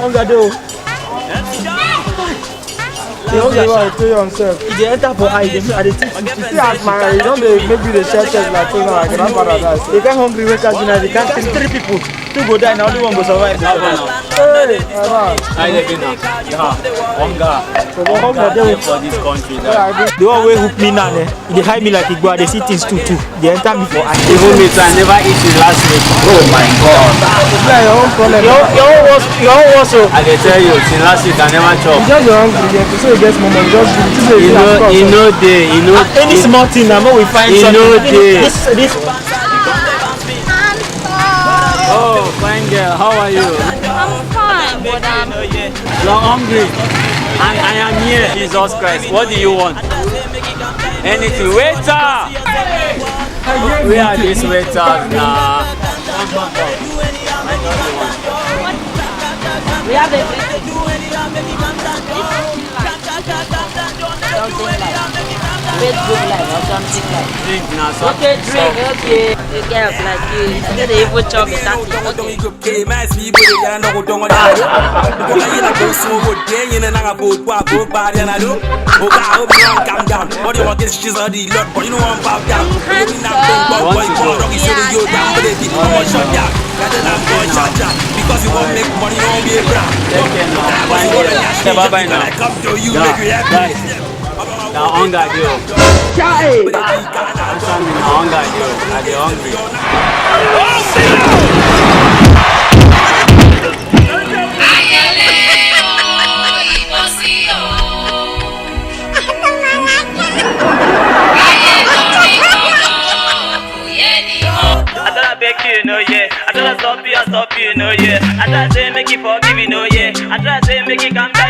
Hunger though. The hunger one to yourself. If they enter for eye, they are the things. See as my, you know they maybe they share chest like so now. I cannot paradise. They can't hungry wake up tonight. They can't three people. Two go die, now only one go survive. Hey, I live in hunger. So the hunger they for this country. the one way hook me now, they hide me like a go. They see things too. They enter me for eye. Even me too, I never eat it last week. Oh my God. Yeah, your own problem. Your own was so. I can tell you, since last week I never chop. You just your hungry. You so you get more money. Just You know, any small thing now we find something. This. Oh, fine girl, how are you? I'm fine, but You're hungry. And I am here. Jesus Christ, what do you want? Anything. Waiter! Where are these waiters now? we have a Facebook Live or something like that. Drink now, so. Okay, drink, okay. You get like you. Get the evil chop it out. Because you won't make money, you won't be a brand. Bye-bye now. The hunger deal. Answer me, the hunger deal. Are they hungry? I try to stop you, no yeah. I try to say make you forgive you, no yeah. I try to say make you calm down.